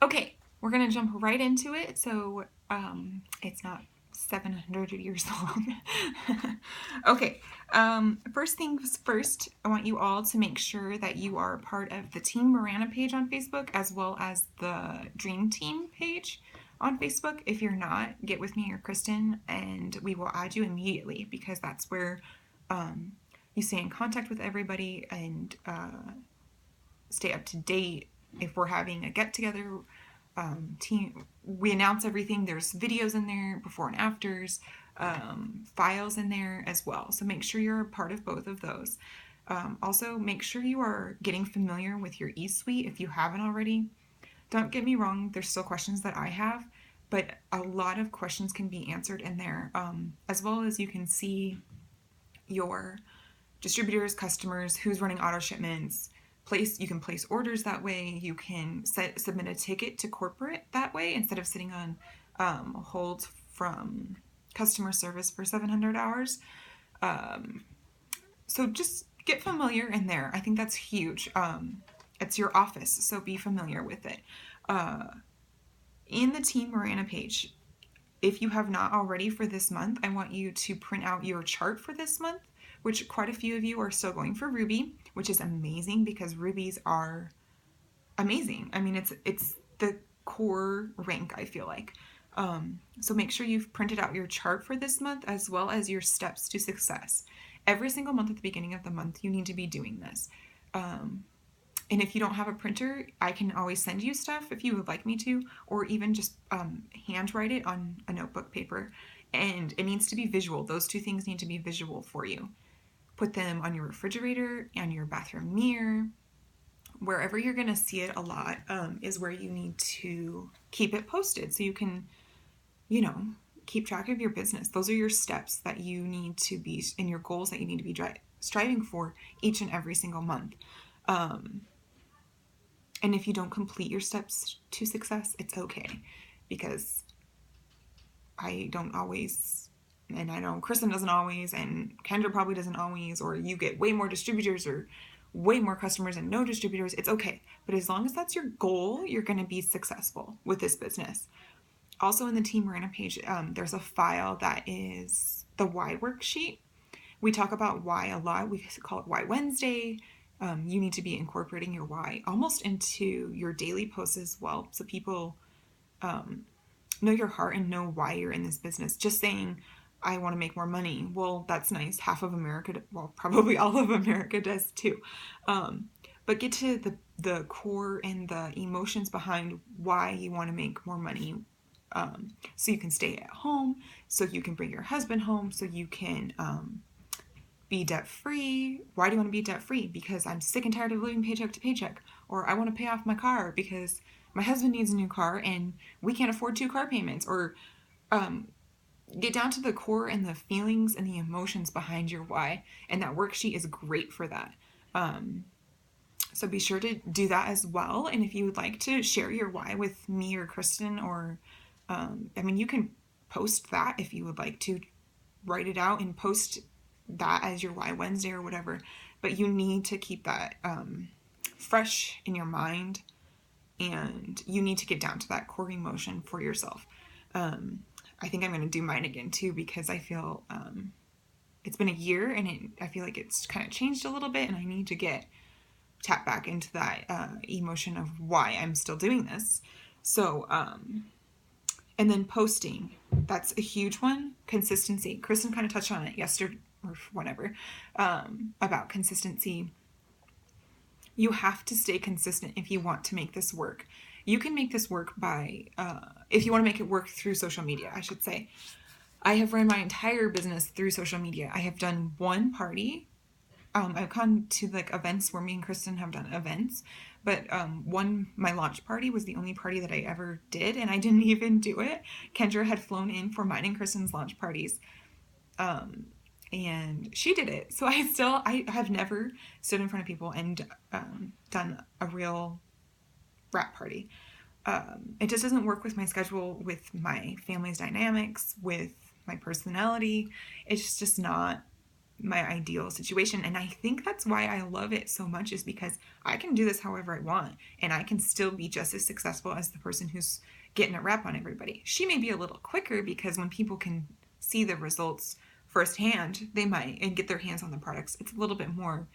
Okay, we're gonna jump right into it. So it's not 700 years long. Okay, first things first, I want you all to make sure that you are part of the Team Marana page on Facebook as well as the Dream Team page on Facebook. If you're not, get with me or Kristen and we will add you immediately because that's where you stay in contact with everybody and stay up to date. If we're having a get together, team, we announce everything. There's videos in there, before and afters, files in there as well. So make sure you're a part of both of those. Also, make sure you are getting familiar with your eSuite if you haven't already. Don't get me wrong, there's still questions that I have, but a lot of questions can be answered in there, as well as you can see your distributors, customers, who's running auto shipments. You can place orders that way. You can submit a ticket to corporate that way instead of sitting on hold from customer service for 700 hours. So just get familiar in there. I think that's huge. It's your office, so be familiar with it. In the Team Marana page, if you have not already for this month, I want you to print out your chart for this month, which quite a few of you are still going for Ruby, which is amazing because Rubies are amazing. I mean, it's the core rank, I feel like. So make sure you've printed out your chart for this month as well as your steps to success. Every single month at the beginning of the month, you need to be doing this. And if you don't have a printer, I can always send you stuff if you would like me to, or even just handwrite it on a notebook paper. And it needs to be visual. Those two things need to be visual for you. Put them on your refrigerator and your bathroom mirror. Wherever you're going to see it a lot is where you need to keep it posted so you can, keep track of your business. Those are your steps that you need to be, and your goals that you need to be striving for each and every single month. And if you don't complete your steps to success, it's okay because I don't always, and I know Kristen doesn't always, and Kendra probably doesn't always, or you get way more distributors or way more customers and no distributors, it's okay. But as long as that's your goal, you're going to be successful with this business. Also, in the Team Marana page, there's a file that is the why worksheet. We talk about why a lot. We call it Why Wednesday. You need to be incorporating your why almost into your daily posts as well, so people know your heart and know why you're in this business. Just saying, I want to make more money. Well, that's nice. Half of America, well, probably all of America does too. But get to the core and the emotions behind why you want to make more money. So you can stay at home, so you can bring your husband home, so you can be debt free. Why do you want to be debt free? Because I'm sick and tired of living paycheck to paycheck. Or I want to pay off my car because my husband needs a new car and we can't afford 2 car payments. Or get down to the core and the feelings and the emotions behind your why. And that worksheet is great for that. So be sure to do that as well. And if you would like to share your why with me or Kristen, or you can post that if you would like to write it out and post that as your Why Wednesday or whatever. But you need to keep that fresh in your mind, and you need to get down to that core emotion for yourself. I think I'm going to do mine again too because I feel it's been a year and I feel like it's kind of changed a little bit, and I need to tap back into that emotion of why I'm still doing this. So, and then posting, that's a huge one. Consistency. Kristen kind of touched on it yesterday or whatever, about consistency. You have to stay consistent if you want to make this work. You can make this work by, if you want to make it work through social media, I should say. I have run my entire business through social media. I have done one party. I've gone to like events where me and Kristen have done events, but my launch party was the only party that I ever did, and I didn't even do it. Kendra had flown in for mine and Kristen's launch parties. And she did it. So I have never stood in front of people and done a real wrap party. It just doesn't work with my schedule, with my family's dynamics, with my personality. It's just not my ideal situation. And I think that's why I love it so much, is because I can do this however I want, and I can still be just as successful as the person who's getting a rep on everybody. She may be a little quicker, because when people can see the results firsthand, they might, and get their hands on the products, it's a little bit more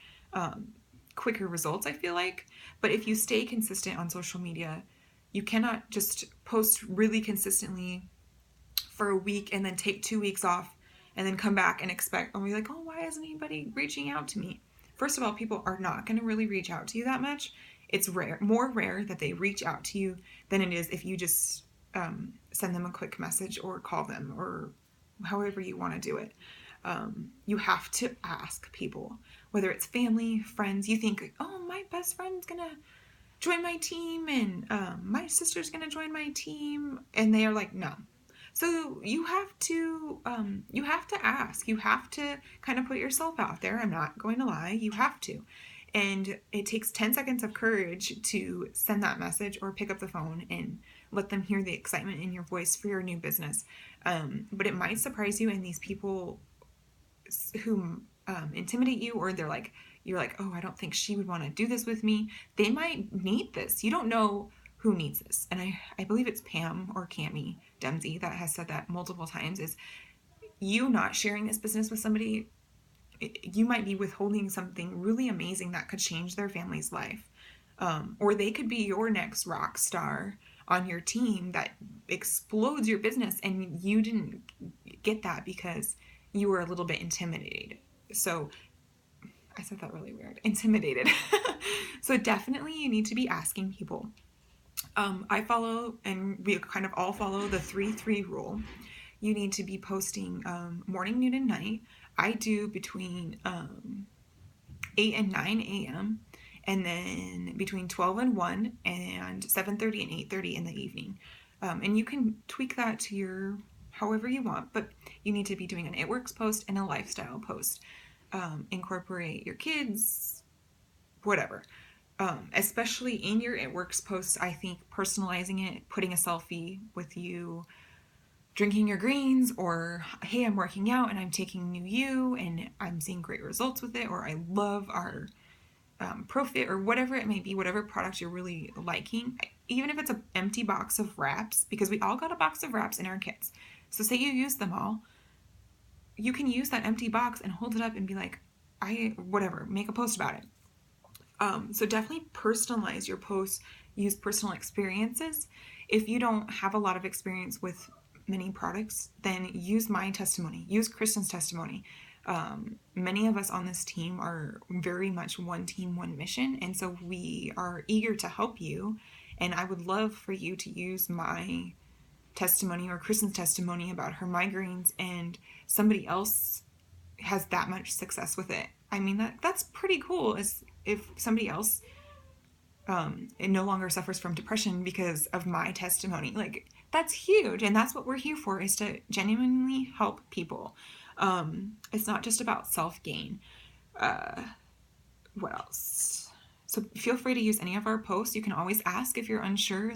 quicker results, I feel like. But if you stay consistent on social media, you cannot just post really consistently for a week and then take 2 weeks off and then come back and expect, and be like, oh, why isn't anybody reaching out to me? First of all, people are not going to really reach out to you that much. It's more rare that they reach out to you than it is if you just send them a quick message or call them, or however you want to do it. You have to ask people, whether it's family, friends. You think, oh, my best friend's going to join my team, and my sister's going to join my team. And they are like, no. So you have to ask. You have to kind of put yourself out there. I'm not going to lie. You have to. And it takes 10 seconds of courage to send that message or pick up the phone and let them hear the excitement in your voice for your new business. But it might surprise you, and these people who intimidate you, or you're like, oh, I don't think she would want to do this with me. They might need this. You don't know who needs this. And I believe it's Pam or Cami Dempsey that has said that multiple times, is you not sharing this business with somebody, you might be withholding something really amazing that could change their family's life. Or they could be your next rock star on your team that explodes your business, and you didn't get that because you were a little bit intimidated. So I said that really weird. Intimidated. So definitely you need to be asking people. I follow, and we kind of all follow, the 3-3 rule. You need to be posting morning, noon, and night. I do between 8 and 9 a.m. and then between 12 and 1 and 7:30 and 8:30 in the evening. And you can tweak that to your however you want, but you need to be doing an It Works post and a lifestyle post. Incorporate your kids, whatever. Especially in your It Works posts, I think personalizing it, putting a selfie with you drinking your greens, or hey, I'm working out and I'm taking New You and I'm seeing great results with it, or I love our Profit, or whatever it may be, whatever product you're really liking. Even if it's an empty box of wraps, because we all got a box of wraps in our kits. So say you use them all, you can use that empty box and hold it up and be like, whatever, make a post about it. So definitely personalize your posts, use personal experiences. If you don't have a lot of experience with many products, then use my testimony, use Kristen's testimony. Many of us on this team are very much one team, one mission, and so we are eager to help you, and I would love for you to use my testimony or Kristen's testimony about her migraines, and somebody else has that much success with it. I mean, that's pretty cool, is if somebody else it no longer suffers from depression because of my testimony. Like, that's huge, and that's what we're here for, is to genuinely help people. It's not just about self-gain. What else? So feel free to use any of our posts. You can always ask if you're unsure,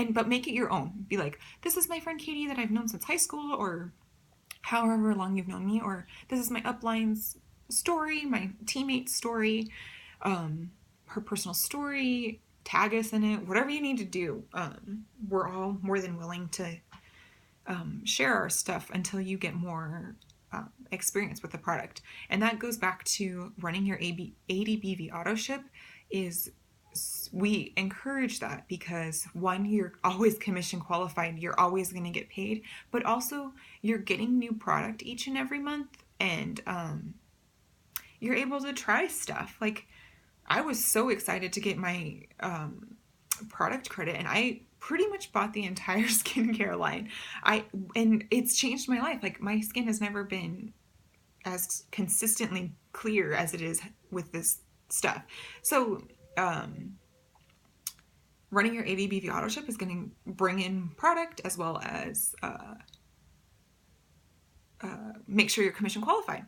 but make it your own. Be like, this is my friend Katie that I've known since high school, or however long you've known me, or this is my upline's story, my teammate's story, her personal story, tag us in it, whatever you need to do. We're all more than willing to share our stuff until you get more experience with the product. And that goes back to running your ADBV auto ship. We encourage that because, one, you're always commission qualified, you're always going to get paid, but also you're getting new product each and every month, and you're able to try stuff. Like, I was so excited to get my product credit, and I pretty much bought the entire skincare line. And it's changed my life. Like, my skin has never been as consistently clear as it is with this stuff. So running your ADBV auto ship is going to bring in product, as well as make sure you're commission qualified.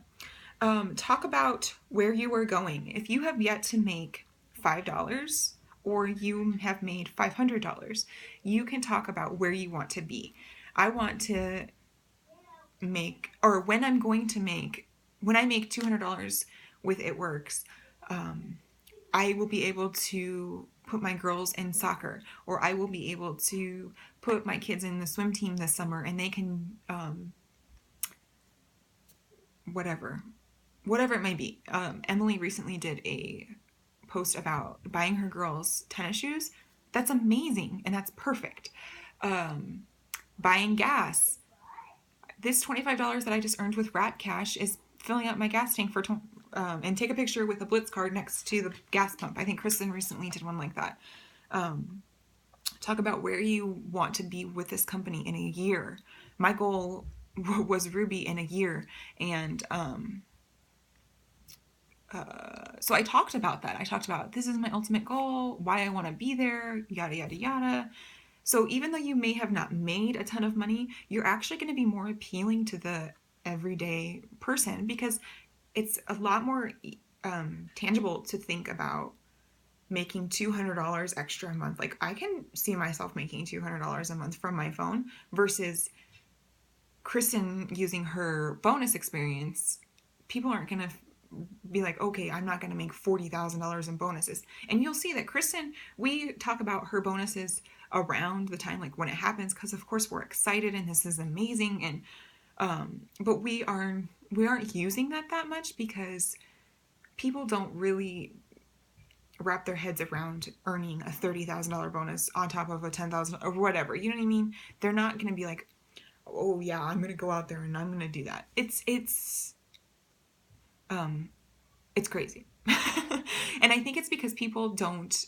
Talk about where you are going. If you have yet to make $5 or you have made $500, you can talk about where you want to be. I want to make, or when I'm going to make when I make $200 with It Works, I will be able to put my girls in soccer, or I will be able to put my kids in the swim team this summer, and they can, whatever it may be. Emily recently did a post about buying her girls tennis shoes. That's amazing, and that's perfect. Buying gas. This $25 that I just earned with Rat Cash is filling up my gas tank for and take a picture with a Blitz card next to the gas pump. I think Kristen recently did one like that. Talk about where you want to be with this company in a year. My goal was Ruby in a year, and so I talked about that. I talked about, this is my ultimate goal, why I want to be there, yada, yada, yada. So even though you may have not made a ton of money, you're actually going to be more appealing to the everyday person, because it's a lot more tangible to think about making $200 extra a month. Like, I can see myself making $200 a month from my phone versus Kristen using her bonus experience. People aren't going to be like, okay, I'm not going to make $40,000 in bonuses. And you'll see that Kristen, we talk about her bonuses around the time, like when it happens, because of course we're excited and this is amazing. And but we aren't using that much, because people don't really wrap their heads around earning a $30,000 bonus on top of a $10,000 or whatever. You know what I mean? They're not going to be like, oh yeah, I'm going to go out there and I'm going to do that. It's crazy. And I think it's because people don't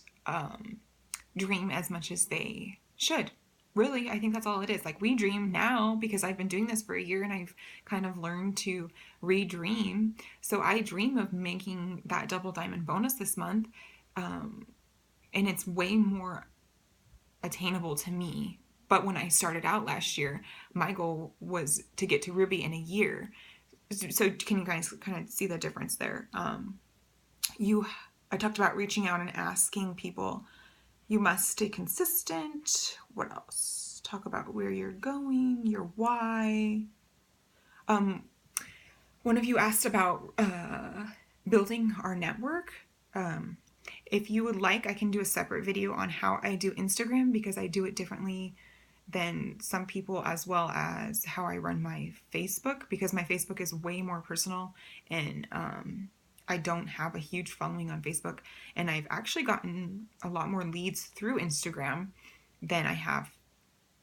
dream as much as they should. Really, I think that's all it is. Like, we dream now because I've been doing this for a year and I've kind of learned to re-dream. So I dream of making that double diamond bonus this month. And it's way more attainable to me. But when I started out last year, my goal was to get to Ruby in a year. So can you guys kind of see the difference there? I talked about reaching out and asking people. You must stay consistent. What else? Talk about where you're going, your why. One of you asked about building our network. If you would like, I can do a separate video on how I do Instagram, because I do it differently than some people, as well as how I run my Facebook, because my Facebook is way more personal, and I don't have a huge following on Facebook, and I've actually gotten a lot more leads through Instagram than I have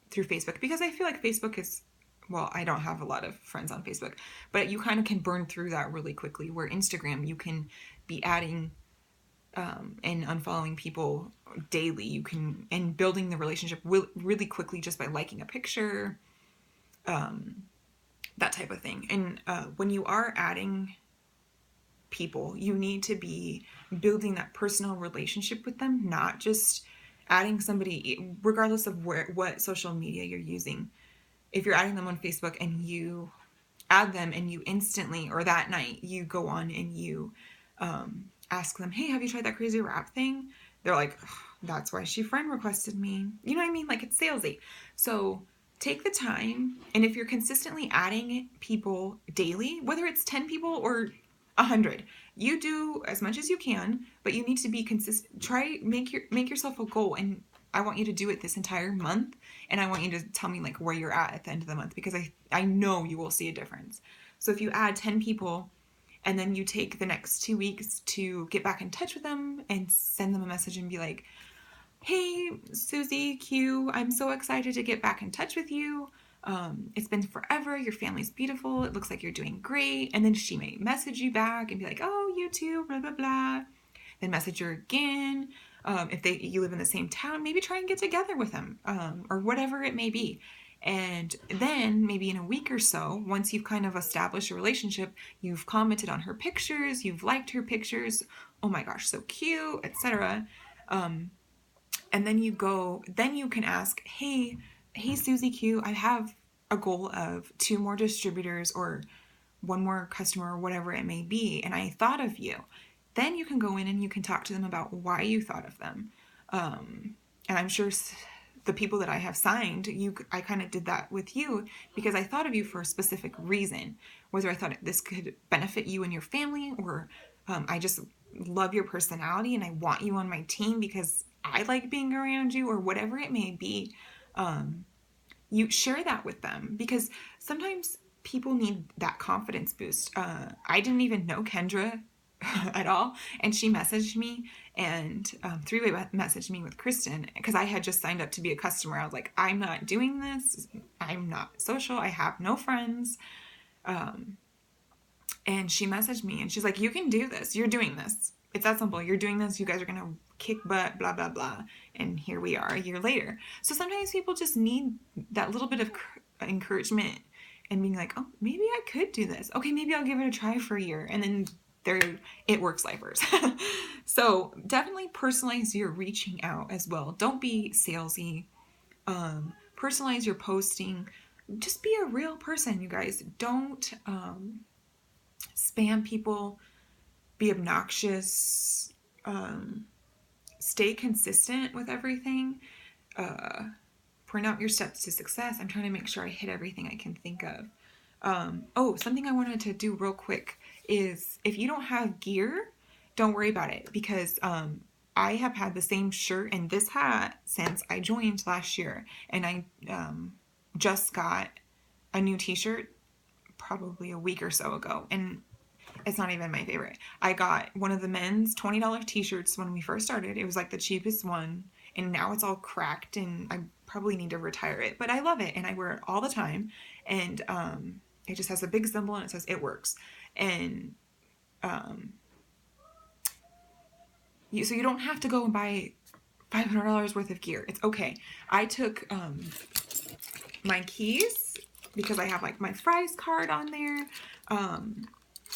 through Facebook, because I feel like Facebook is, well, I don't have a lot of friends on Facebook, but you kind of can burn through that really quickly, where Instagram, you can be adding and unfollowing people daily. You can, and building the relationship really quickly just by liking a picture, that type of thing. And when you are adding people, you need to be building that personal relationship with them, not just adding somebody, regardless of what social media you're using. If you're adding them on Facebook and you add them and you instantly, or that night, you go on and you ask them, hey, have you tried that crazy wrap thing? They're like, oh, that's why she friend requested me. You know what I mean? Like, it's salesy. So take the time, and if you're consistently adding people daily, whether it's 10 people or 100, you do as much as you can, but you need to be consistent. Make yourself a goal, and I want you to do it this entire month, and I want you to tell me like where you're at the end of the month, because I know you will see a difference. So if you add 10 people, and then you take the next 2 weeks to get back in touch with them and send them a message and be like, hey, Susie Q, I'm so excited to get back in touch with you. It's been forever. Your family's beautiful. It looks like you're doing great. And then she may message you back and be like, oh, you too, blah, blah, blah. Then message her again. If you live in the same town, maybe try and get together with them, or whatever it may be. And then maybe in a week or so, once you've kind of established a relationship, you've commented on her pictures, you've liked her pictures, oh my gosh, so cute, etc. And then you can ask, hey Susie Q, I have a goal of 2 more distributors or 1 more customer, or whatever it may be, and I thought of you. Then you can go in and you can talk to them about why you thought of them. And I'm sure the people that I have signed, I kind of did that with you because I thought of you for a specific reason, whether I thought this could benefit you and your family, or I just love your personality and I want you on my team because I like being around you, or whatever it may be. You share that with them, because sometimes people need that confidence boost. I didn't even know Kendra at all, and she messaged me and three-way messaged me with Kristen because I had just signed up to be a customer. I was like, I'm not doing this. I'm not social. I have no friends. And she messaged me and she's like, you can do this. You're doing this. It's that simple. You're doing this. You guys are going to kick butt, blah, blah, blah. And here we are a year later. So sometimes people just need that little bit of encouragement and being like, oh, maybe I could do this. Okay, maybe I'll give it a try for a year. And then it works lifers. So definitely personalize your reaching out as well. Don't be salesy. Personalize your posting. Just be a real person, you guys. Don't spam people. Be obnoxious. Stay consistent with everything. Point out your steps to success. I'm trying to make sure I hit everything I can think of. Something I wanted to do real quick is, if you don't have gear, don't worry about it, because I have had the same shirt and this hat since I joined last year, and I just got a new t-shirt probably a week or so ago, and it's not even my favorite. I got one of the men's $20 t-shirts when we first started. It was like the cheapest one, and now it's all cracked and I probably need to retire it, but I love it and I wear it all the time. And it just has a big symbol and it says "It Works." And so you don't have to go and buy $500 worth of gear. It's okay. I took my keys, because I have like my Fry's card on there.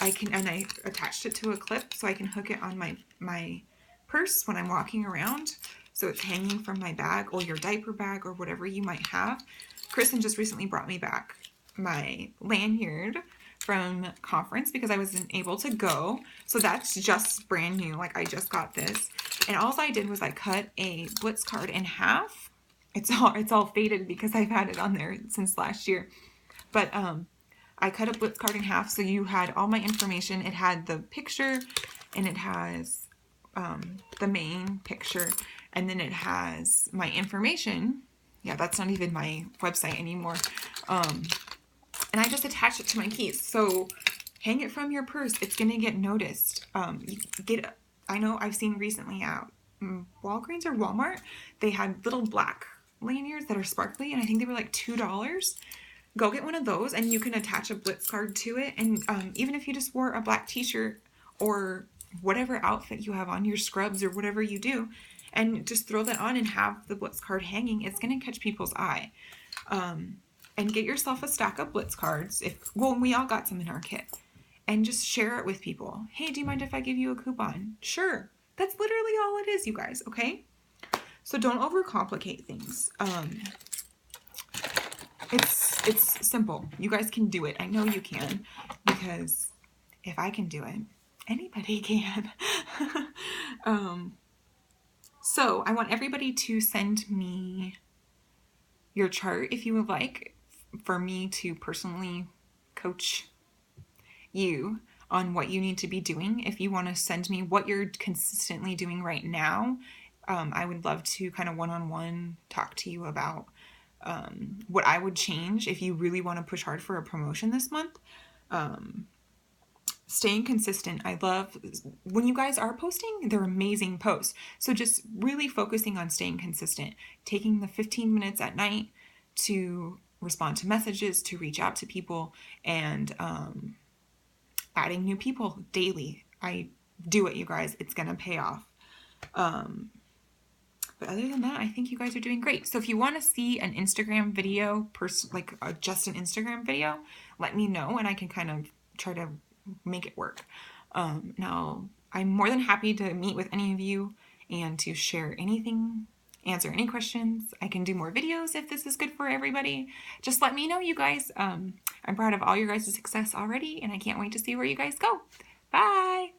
I attached it to a clip so I can hook it on my purse when I'm walking around, so it's hanging from my bag, or your diaper bag, or whatever you might have. Kristen just recently brought me back my lanyard from conference because I wasn't able to go. So that's just brand new. Like, I just got this. And all I did was I cut a Blitz card in half. It's all faded because I've had it on there since last year. But I cut a Blitz card in half, so you had all my information. It had the picture, and it has the main picture, and then it has my information. Yeah, that's not even my website anymore. And I just attached it to my keys. So hang it from your purse. It's going to get noticed. I know I've seen recently at Walgreens or Walmart, they had little black lanyards that are sparkly, and I think they were like $2. Go get one of those, and you can attach a Blitz card to it. And even if you just wore a black t-shirt or whatever outfit you have on, your scrubs or whatever you do, and just throw that on and have the Blitz card hanging, it's going to catch people's eye. And get yourself a stack of Blitz cards. We all got some in our kit. And just share it with people. Hey, do you mind if I give you a coupon? Sure. That's literally all it is, you guys, okay? So don't overcomplicate things. It's simple. You guys can do it. I know you can, because if I can do it, anybody can. So I want everybody to send me your chart if you would like, for me to personally coach you on what you need to be doing. If you want to send me what you're consistently doing right now, I would love to kind of one-on-one talk to you about what I would change if you really want to push hard for a promotion this month. Staying consistent. I love when you guys are posting, they're amazing posts. So just really focusing on staying consistent, taking the 15 minutes at night to respond to messages, to reach out to people, and adding new people daily. I do it, you guys. It's going to pay off. But other than that, I think you guys are doing great. So if you want to see an Instagram video, just an Instagram video, let me know and I can kind of try to make it work. Now, I'm more than happy to meet with any of you and to share anything, answer any questions. I can do more videos if this is good for everybody. Just let me know, you guys. I'm proud of all your guys' success already, and I can't wait to see where you guys go. Bye!